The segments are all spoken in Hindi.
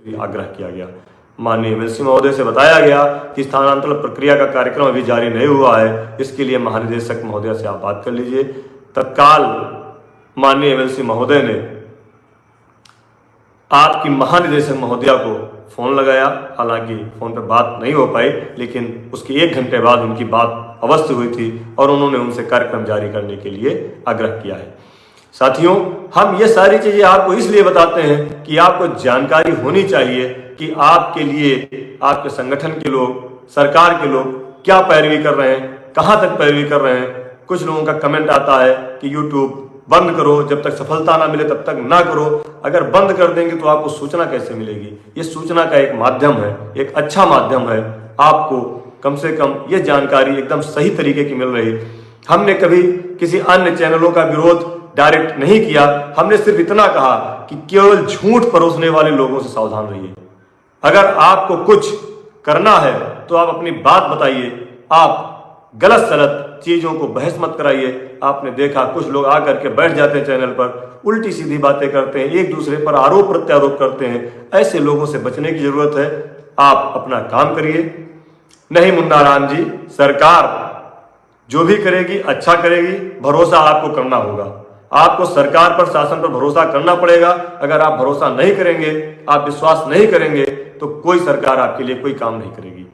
भी आग्रह किया गया। माननीय एमएलसी महोदय से बताया गया कि स्थानांतरण प्रक्रिया का कार्यक्रम अभी जारी नहीं हुआ है, इसके लिए महानिदेशक महोदय से आप बात कर लीजिए। तत्काल माननीय एमएलसी महोदय ने आपकी महानिदेशक महोदया को फोन लगाया, हालांकि फोन पर बात नहीं हो पाई, लेकिन उसके 1 घंटे बाद उनकी बात अवश्य हुई थी और उन्होंने उनसे कार्यक्रम जारी करने के लिए आग्रह किया है। साथियों, हम ये सारी चीजें आपको इसलिए बताते हैं कि आपको जानकारी होनी चाहिए कि आपके लिए आपके संगठन के लोग, सरकार के लोग क्या पैरवी कर रहे हैं, कहां तक पैरवी कर रहे हैं। कुछ लोगों का कमेंट आता है कि यूट्यूब बंद करो, जब तक सफलता ना मिले तब तक ना करो। अगर बंद कर देंगे तो आपको सूचना कैसे मिलेगी? ये सूचना का एक माध्यम है, एक अच्छा माध्यम है। आपको कम से कम ये जानकारी एकदम सही तरीके की मिल रही। हमने कभी किसी अन्य चैनलों का विरोध डायरेक्ट नहीं किया, हमने सिर्फ इतना कहा कि केवल झूठ परोसने वाले लोगों से सावधान रहिए। अगर आपको कुछ करना है तो आप अपनी बात बताइए, आप गलत सलत चीजों को बहस मत कराइए। आपने देखा कुछ लोग आकर के बैठ जाते हैं चैनल पर, उल्टी सीधी बातें करते हैं, एक दूसरे पर आरोप प्रत्यारोप करते हैं। ऐसे लोगों से बचने की जरूरत है। आप अपना काम करिए। नहीं मुन्ना राम जी, सरकार जो भी करेगी अच्छा करेगी, भरोसा आपको करना होगा। आपको सरकार पर, शासन पर भरोसा करना पड़ेगा। अगर आप भरोसा नहीं करेंगे, आप विश्वास नहीं करेंगे, तो कोई सरकार आपके लिए कोई काम नहीं करेगी।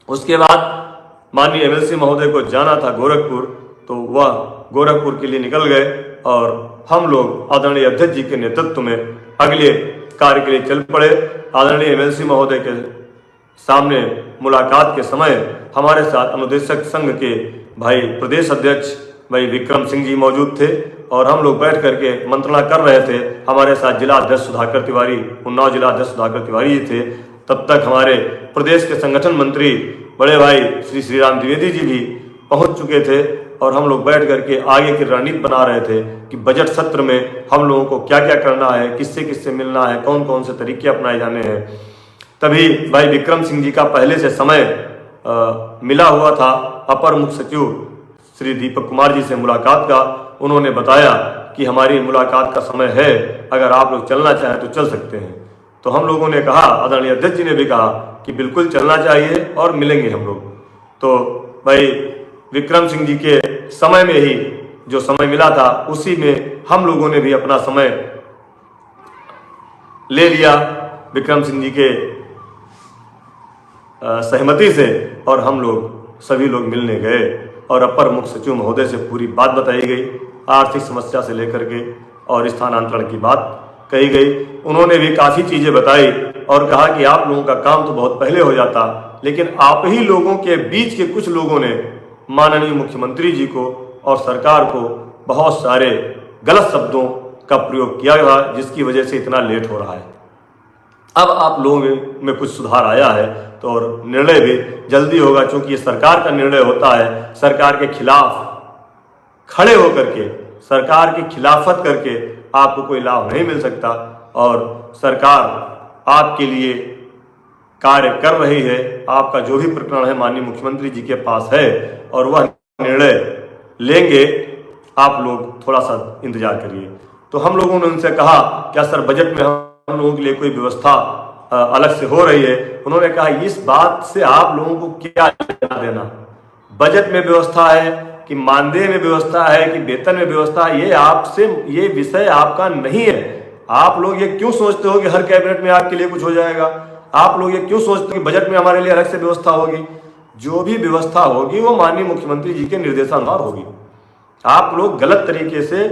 उसके बाद माननीय एमएलसी महोदय को जाना था गोरखपुर, तो वह गोरखपुर के लिए निकल गए और हम लोग आदरणीय अध्यक्ष जी के नेतृत्व में अगले कार्य के लिए चल पड़े। आदरणीय एमएलसी महोदय के सामने मुलाकात के समय हमारे साथ अनुदेशक संघ के भाई प्रदेश अध्यक्ष भाई विक्रम सिंह जी मौजूद थे और हम लोग बैठ करके मंत्रणा कर रहे थे। हमारे साथ जिला अध्यक्ष सुधाकर तिवारी, उन्नाव जिला अध्यक्ष सुधाकर तिवारी जी थे। तब तक हमारे प्रदेश के संगठन मंत्री बड़े भाई श्री श्रीराम द्विवेदी जी भी पहुंच चुके थे और हम लोग बैठ करके आगे की रणनीति बना रहे थे कि बजट सत्र में हम लोगों को क्या क्या करना है, किससे किससे मिलना है, कौन कौन से तरीके अपनाए जाने हैं। तभी भाई विक्रम सिंह जी का पहले से समय मिला हुआ था अपर मुख्य सचिव श्री दीपक कुमार जी से मुलाकात का। उन्होंने बताया कि हमारी मुलाकात का समय है, अगर आप लोग चलना चाहें तो चल सकते हैं। तो हम लोगों ने कहा, आदरणीय अध्यक्ष जी ने भी कहा कि बिल्कुल चलना चाहिए और मिलेंगे हम लोग। तो भाई विक्रम सिंह जी के समय में ही जो समय मिला था, उसी में हम लोगों ने भी अपना समय ले लिया विक्रम सिंह जी के सहमति से और हम लोग सभी लोग मिलने गए और अपर मुख्य सचिव महोदय से पूरी बात बताई गई, आर्थिक समस्या से लेकर के और स्थानांतरण की बात कही गई। उन्होंने भी काफ़ी चीज़ें बताई और कहा कि आप लोगों का काम तो बहुत पहले हो जाता, लेकिन आप ही लोगों के बीच के कुछ लोगों ने माननीय मुख्यमंत्री जी को और सरकार को बहुत सारे गलत शब्दों का प्रयोग किया था, जिसकी वजह से इतना लेट हो रहा है। अब आप लोगों में कुछ सुधार आया है तो और निर्णय भी जल्दी होगा, क्योंकि ये सरकार का निर्णय होता है। सरकार के खिलाफ खड़े होकर के, सरकार की खिलाफत करके आपको कोई लाभ नहीं मिल सकता और सरकार आपके लिए कार्य कर रही है। आपका जो भी प्रकरण है माननीय मुख्यमंत्री जी के पास है और वह निर्णय लेंगे। आप लोग थोड़ा सा इंतजार करिए। तो हम लोगों ने उनसे कहा, क्या सर बजट में हम लोगों के लिए कोई व्यवस्था अलग से हो रही है? उन्होंने कहा, इस बात से आप लोगों को क्या देना, बजट में व्यवस्था है कि मानदेय में व्यवस्था है कि वेतन में व्यवस्था है, ये आपसे, ये विषय आपका नहीं है। आप लोग ये क्यों सोचते हो कि हर कैबिनेट में आपके लिए कुछ हो जाएगा? आप लोग ये क्यों सोचते हो कि बजट में हमारे लिए अलग से व्यवस्था होगी? जो भी व्यवस्था होगी वो माननीय मुख्यमंत्री जी के निर्देशानुसार होगी। आप लोग गलत तरीके से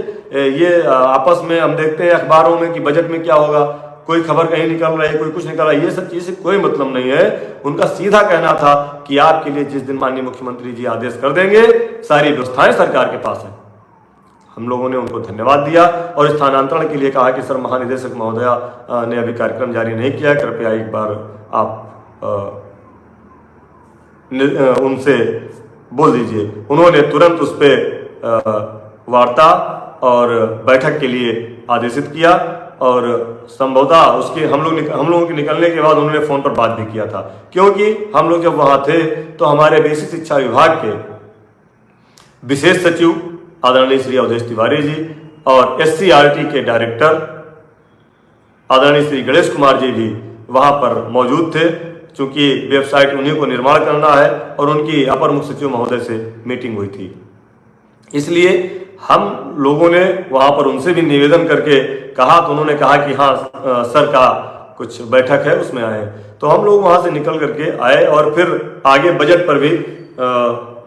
ये आपस में, हम देखते हैं अखबारों में कि बजट में क्या होगा, कोई खबर कहीं निकल रही है, कोई कुछ निकल रहा है, ये सब चीज से कोई मतलब नहीं है। उनका सीधा कहना था कि आपके लिए जिस दिन माननीय मुख्यमंत्री जी आदेश कर देंगे, सारी व्यवस्थाएं सरकार के पास है। हम लोगों ने उनको धन्यवाद दिया और स्थानांतरण के लिए कहा कि सर महानिदेशक महोदया ने अभी कार्यक्रम जारी नहीं किया, कृपया एक बार आप उनसे बोल दीजिए। उन्होंने तुरंत उस पर वार्ता और बैठक के लिए आदेशित किया और संभवतः उसके हम लोगों के निकलने के बाद उन्होंने फोन पर बात भी किया था, क्योंकि हम लोग जब वहां थे तो हमारे बेसिक शिक्षा विभाग के विशेष सचिव आदरणीय श्री अवधेश तिवारी जी और SCRT के डायरेक्टर आदरणीय श्री गणेश कुमार जी भी वहां पर मौजूद थे, चूंकि वेबसाइट उन्हीं को निर्माण करना है और उनकी अपर मुख्य सचिव महोदय से मीटिंग हुई थी। इसलिए हम लोगों ने वहां पर उनसे भी निवेदन करके कहा, तो उन्होंने कहा कि हाँ सर का कुछ बैठक है उसमें आए। तो हम लोग वहां से निकल करके आए और फिर आगे बजट पर भी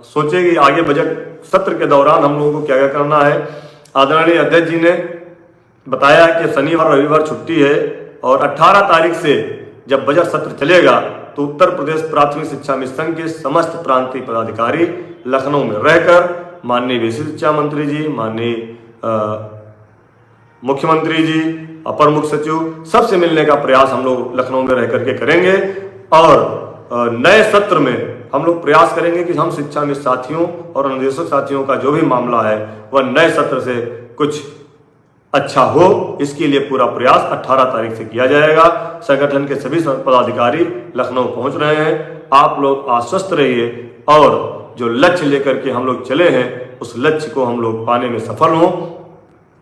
सोचे कि आगे बजट सत्र के दौरान हम लोगों को क्या क्या करना है। आदरणीय अध्यक्ष जी ने बताया कि शनिवार रविवार छुट्टी है और 18 तारीख से जब बजट सत्र चलेगा तो उत्तर प्रदेश प्राथमिक शिक्षा मिशन के समस्त प्रांतीय पदाधिकारी लखनऊ में रहकर माननीय विशेष शिक्षा मंत्री जी, माननीय मुख्यमंत्री जी, अपर मुख्य सचिव सबसे मिलने का प्रयास हम लोग लखनऊ में रह करके करेंगे और नए सत्र में हम लोग प्रयास करेंगे कि हम शिक्षा में साथियों और अनुदेशक साथियों का जो भी मामला है वह नए सत्र से कुछ अच्छा हो, इसके लिए पूरा प्रयास 18 तारीख से किया जाएगा। संगठन के सभी पदाधिकारी लखनऊ पहुंच रहे हैं। आप लोग आश्वस्त रहिए और जो लक्ष्य लेकर के हम लोग चले हैं उस लक्ष्य को हम लोग पाने में सफल हों।